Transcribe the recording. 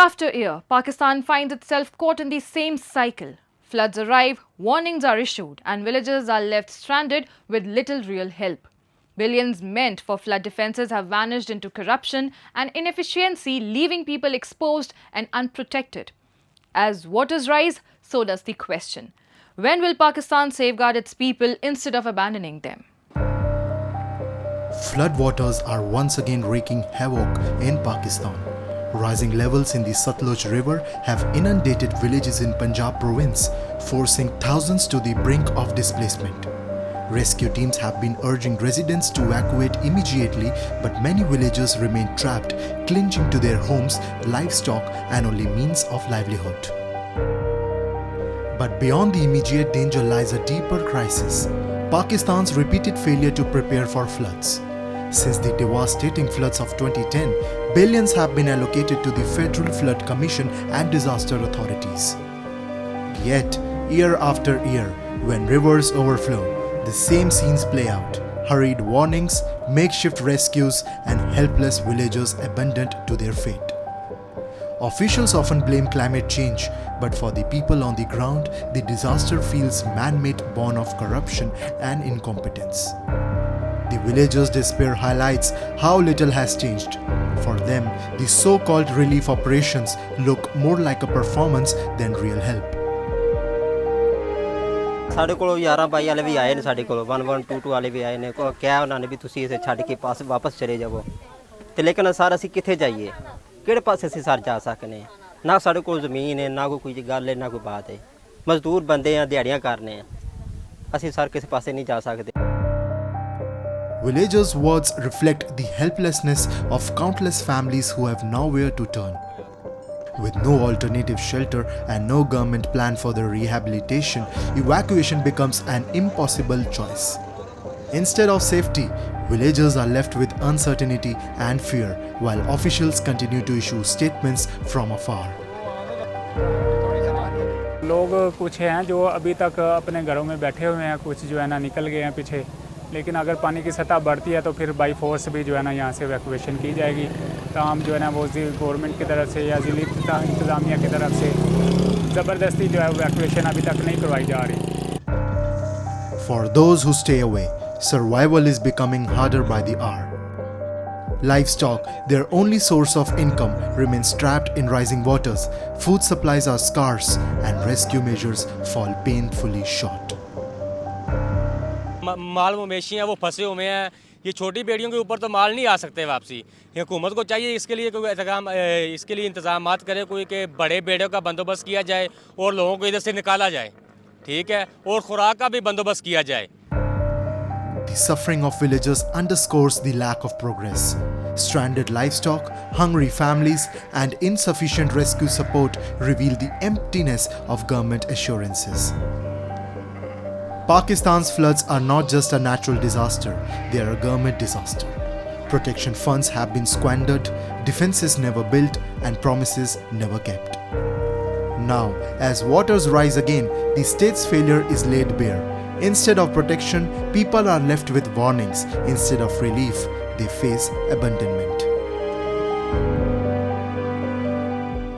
after year, Pakistan finds itself caught in the same cycle. Floods arrive, warnings are issued, and villagers are left stranded with little real help. Billions meant for flood defences have vanished into corruption and inefficiency, leaving people exposed and unprotected. As waters rise, so does the question: when will Pakistan safeguard its people instead of abandoning them? Floodwaters are once again wreaking havoc in Pakistan. Rising levels in the Satluj River have inundated villages in Punjab province, forcing thousands to the brink of displacement. Rescue teams have been urging residents to evacuate immediately, but many villagers remain trapped, clinging to their homes, livestock, and only means of livelihood. But beyond the immediate danger lies a deeper crisis: Pakistan's repeated failure to prepare for floods. Since the devastating floods of 2010, billions have been allocated to the Federal Flood Commission and disaster authorities. Yet, year after year, when rivers overflow, the same scenes play out: hurried warnings, makeshift rescues, and helpless villagers abandoned to their fate. Officials often blame climate change, but for the people on the ground, the disaster feels man-made, born of corruption and incompetence. The villagers' despair highlights how little has changed. For them, the so-called relief operations look more like a performance than real help. ਸਾਡੇ ਕੋਲ 11 22 ਵਾਲੇ ਵੀ ਆਏ ਨੇ, ਸਾਡੇ ਕੋਲ 1122 ਵਾਲੇ ਵੀ ਆਏ ਨੇ। ਕਿਹਾ ਉਹਨਾਂ ਨੇ ਵੀ ਤੁਸੀਂ ਇਸੇ ਛੱਡ ਕੇ ਪਾਸ ਵਾਪਸ ਚਲੇ ਜਾਵੋ, ਤੇ ਲੇਕਿਨ ਸਰ ਅਸੀਂ ਕਿੱਥੇ ਜਾਈਏ, ਕਿਹੜੇ ਪਾਸੇ ਅਸੀਂ ਸਰ ਜਾ ਸਕਨੇ ਹਾਂ? ਨਾ ਸਾਡੇ ਕੋਲ ਜ਼ਮੀਨ ਹੈ, ਨਾ ਕੋਈ ਗੱਲ ਹੈ, ਨਾ ਕੋਈ ਬਾਤ ਹੈ। ਮਜ਼ਦੂਰ ਬੰਦੇ ਆ, ਦਿਹਾੜੀਆਂ ਕਰਨੇ ਆ, ਅਸੀਂ ਸਰ ਕਿਸੇ ਪਾਸੇ ਨਹੀਂ ਜਾ ਸਕਦੇ। Villagers' words reflect the helplessness of countless families who have nowhere to turn. With no alternative shelter and no government plan for their rehabilitation, evacuation becomes an impossible choice. Instead of safety, villagers are left with uncertainty and fear, while officials continue to issue statements from afar. लोग कुछ हैं जो अभी तक अपने घरों में बैठे हुए हैं, कुछ जो है ना निकल गए हैं पीछे। लेकिन अगर पानी की सतह बढ़ती है तो फिर बाई फोर्स भी जो है ना यहाँ से इवैक्यूएशन की जाएगी। तो हम जो है ना वो गवर्नमेंट की तरफ से या ज़िली इंतज़ामिया की तरफ से ज़बरदस्ती जो है इवैक्यूएशन अभी तक नहीं करवाई जा रही। For those who stay away, survival is becoming harder by the hour. Livestock, their only source of income, remains trapped in rising waters. Food supplies are scarce and rescue measures fall painfully short. माल मवेशी हैं वो फंसे हुए हैं, ये छोटी बेड़ियों के ऊपर तो माल नहीं आ सकते वापसी। हुकूमत को चाहिए इसके लिए कोई इंतजाम करे, कोई के बड़े बेड़ों का बंदोबस्त किया जाए और लोगों को इधर से निकाला जाए, ठीक है, और खुराक का भी बंदोबस्त किया जाए। The suffering of villagers underscores the lack of progress. Stranded livestock, hungry families, and insufficient rescue support reveal the emptiness of government assurances. Pakistan's floods are not just a natural disaster, they are a government disaster. Protection funds have been squandered, defenses never built, and promises never kept. Now, as waters rise again, the state's failure is laid bare. Instead of protection, people are left with warnings. Instead of relief, they face abandonment.